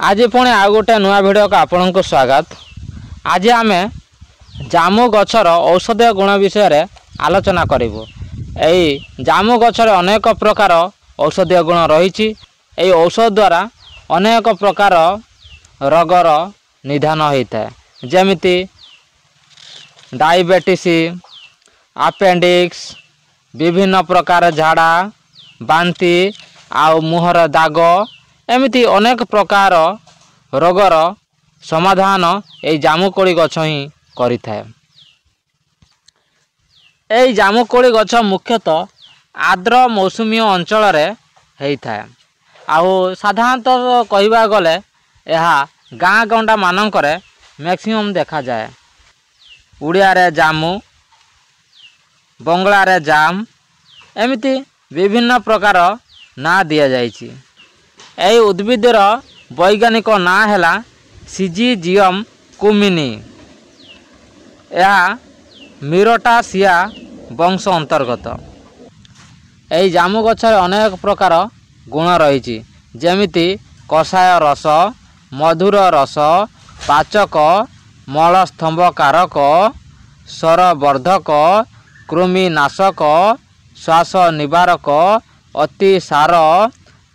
आज पुणी आउ गोटे नुआ भिडियो को आपण को स्वागत। आज आम जामु गछर औषधीय गुण विषय आलोचना करूँ। यही जामु गछर अनेक प्रकार औषधीय गुण रही। औषध द्वारा अनेक प्रकार रोगर निदान होता है, जमिति डायबिटीज, अपेंडिक्स, विभिन्न प्रकार झाड़ा बांती आउ मुहर दाग एमिति अनेक प्रकार रोगर समाधान ये जामुकोली गछ ही करिथाए। यही जामुकोली गछ मुख्यतः आर्द्र मौसुमी अंचल होता है। आउ साधारणतः कहवा गले यह गाँ गंडा मानकरे मैक्सिमम देखा जाए। उड़िया रे जामु, बंगला रे जाम एमिति विभिन्न प्रकार ना दिया जाइछि। यही उद्भिदर वैज्ञानिक ना है सिजिजियम कुमिनी। यह मिरोटासिया वंश अंतर्गत। यही जामु गछर अनेक प्रकार गुण रही, जमिति कषाय रस, मधुर रस, पाचक, मलस्तंभ कारक, स्वरवर्धक, कृमिनाशक, श्वास निवारक, अति सार,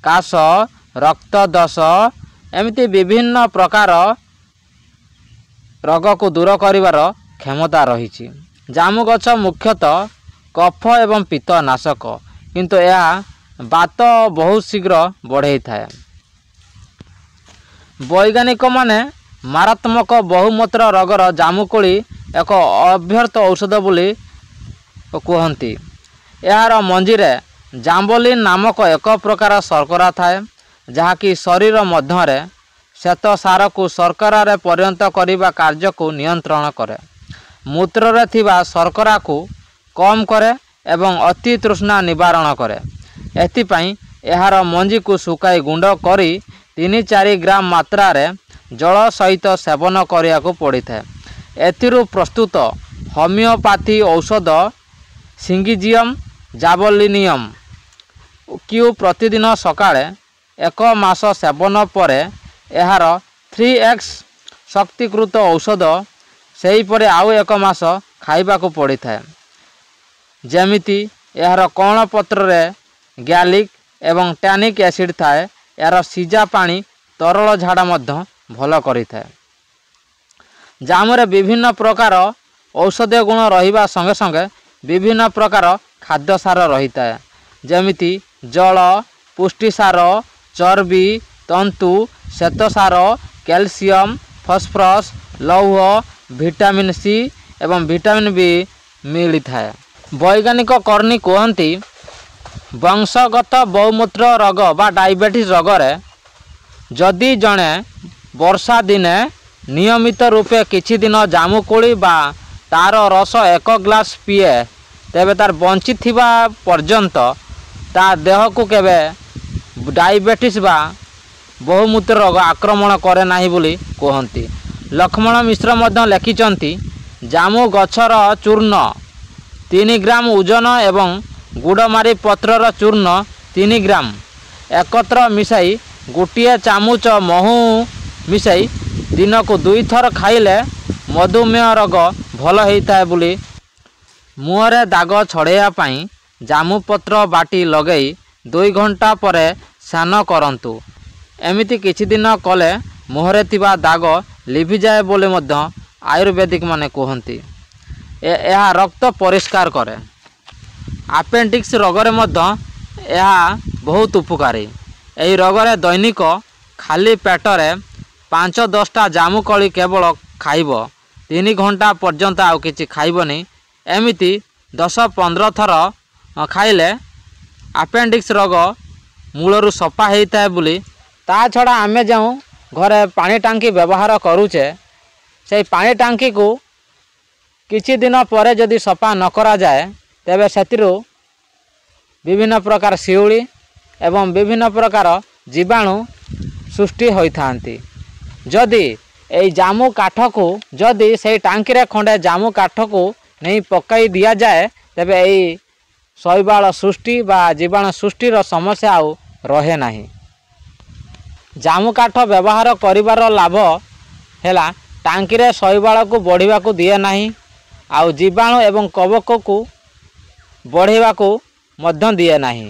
काश, रक्तदोष एमिति विभिन्न प्रकार रोग को दूर करिवार क्षमता रही। जामु गछ मुख्यतः कफ एवं पित्त नाशक, किंतु यह बात बहुत शीघ्र बढ़े थाए। वैज्ञानिक माने मारात्मक बहुमूत्र रोगर जामुकोली एक अभ्यर्थ औषध बोली कहती। यार मंजीरे जाम्बोलिन नामक एक प्रकार शर्करा थाए, जहाँकि शरीर मध्य श्वेत सार को शर्करा रे परिणत करिबा कार्य को नियंत्रण करे, मूत्र रे थिबा शर्करा को कम करे एवं अति तृष्णा निवारण करे। एथिपाई यार मंजी को सुकाई गुंड करी 3-4 ग्राम मात्रा रे जल सहित सेवन करिया को पड़िଥାଏ। एथिरु प्रस्तुत होमियोपैथी औषध सिंगिजियम जाबोलिनियम क्यू प्रतिदिन सकाळे 1 मास सेवन पर यार 3x शक्तिकृत औषध सही परे आउ 1 मास खाइबा को पड़िଥାଏ। जेमिति यार कण पत्र रे गैलिक एवं टैनिक एसिड थाए। यार सीजा पानी तरल झाड़ा मध्य भल करिଥାଏ। जामुरे विभिन्न प्रकार औषधीय गुण रहिबा संगे संगे विभिन्न प्रकार खाद्य सार रहिଥାଏ, जेमिति जल, पुष्टिसार, चर्बी, तंतु, श्वेतसार, कैल्शियम, फॉस्फरस, लौह, विटामिन सी एवं विटामिन बी मिली थाए। वैज्ञानिक कर्णी कहती वंशगत बहुमूत्र रोग बा डायबिटीज रोगरे जदि जड़े वर्षा दिने नियमित रूपे किछि दिन जामुकोली बा तार रस 1 ग्लास पीए, तेबे तार बंची थिबा पर्यंत ता देह को केबे डायबिटीज बा बहुमूत्र रोग आक्रमण करे नाही बोली कहती। लक्ष्मण मिश्र मध्य लिखिचंती जामु गछर चूर्ण 3 ग्राम ओजन एवं गुड़मारी पत्रर चूर्ण 3 ग्राम एकत्र मिसाई गोटे चामुच महू मिसाई दिन को 2 थर खाइले मधुमेह रोग भल होता है बोली। मुहरे दाग छड़ेया पाई जामु पत्र बाटी लगई 2 घंटा पर स्नान करंतु। एमिति किछि दिन कले मुहरे थिबा दाग लिभि जाए बोले मध्य आयुर्वेदिक माने कहती। यह रक्त परिष्कार करे। अपेंडिक्स रोगरे मध्य यह बहुत उपकारी। यही रोगरे दैनिक खाली पेटरे 5-10टा जामुकोली केवल खाइब, 3 घंटा पर्यंत आउ किछि खाइबनी। एमिति 10-15 थर खाइले अपेंडिक्स रोग मूलरू सफा होता है बोली। ता छड़ा आमे जाऊँ घरे पानी टांकी व्यवहार करूचे, से पानी टांकी को किछि दिन पर जदि सफा न करा जाए तेबे सेतिरु विभिन्न प्रकार शिउली एवं विभिन्न प्रकार जीवाणु सृष्टि होइथांती। जदि एई जामु काठ को जदि से टांकी रे खंडे जामु काठ को नहीं पकाई दिया जाए तेबे एई शैवाल सृष्टि बा जीवाणु सृष्टिर समस्या आउ रहे नाही। ଜାମୁ କାଠ ବ୍ୟବହାର କରିବାର ଲାଭ ହେଲା ଟାଙ୍କିରେ ଶୈବାଳକୁ ବଢ଼ିବାକୁ ଦିଏ ନାହିଁ, ଆଉ ଜୀବାଣୁ ଏବଂ କବକକୁ ବଢ଼ିବାକୁ ମଧ୍ୟ ଦିଏ ନାହିଁ।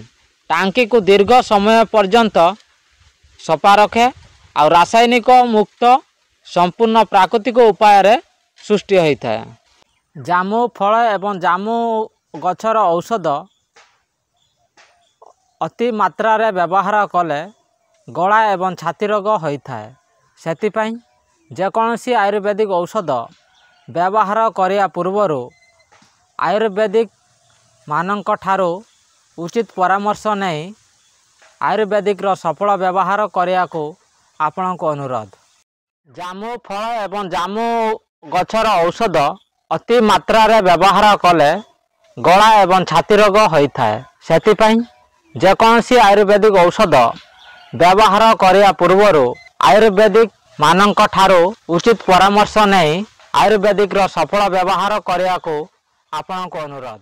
ଟାଙ୍କିକୁ ଦୀର୍ଘ ସମୟ ପର୍ଯ୍ୟନ୍ତ ସଫା ରଖେ, ଆଉ ରାସାୟନିକ ମୁକ୍ତ ସମ୍ପୂର୍ଣ୍ଣ ପ୍ରାକୃତିକ ଉପାୟରେ ସୃଷ୍ଟି ହୋଇଥାଏ। ଜାମୁ ଫଳ ଏବଂ ଜାମୁ ଗଛର ଔଷଧ ଅତି ମାତ୍ରାରେ ବ୍ୟବହାର କଲେ ଗଳା ଏବଂ ଛାତି ରୋଗ ହୋଇଥାଏ। ସେଥିପାଇଁ ଯେକୌଣସି ଆୟୁର୍ବେଦିକ ଔଷଧ ବ୍ୟବହାର କରିବା ପୂର୍ବରୁ ଆୟୁର୍ବେଦିକ ମାନଙ୍କ ଠାରୁ ଉଚିତ ପରାମର୍ଶ ନେଇ ଆୟୁର୍ବେଦିକର ସଫଳ ବ୍ୟବହାର କରିବାକୁ ଆପଣଙ୍କୁ ଅନୁରୋଧ। ଜାମୁ ଫଳ ଏବଂ ଜାମୁ ଗଛର ଔଷଧ ଅତି ମାତ୍ରାରେ ବ୍ୟବହାର କଲେ ଗଳା ଏବଂ ଛାତି ରୋଗ ହୋଇଥାଏ। ସେଥିପାଇଁ ଯେକୌଣସି ଆୟୁର୍ବେଦିକ ଔଷଧ ବ୍ୟବହାର କରିବା ପୂର୍ବରୁ ଆୟୁର୍ବେଦିକ ମାନଙ୍କ ଠାରୁ ଉଚିତ ପରାମର୍ଶ ନେଇ ଆୟୁର୍ବେଦିକର ସଫଳ ବ୍ୟବହାର କରିବାକୁ ଆପଣଙ୍କୁ ଅନୁରୋଧ।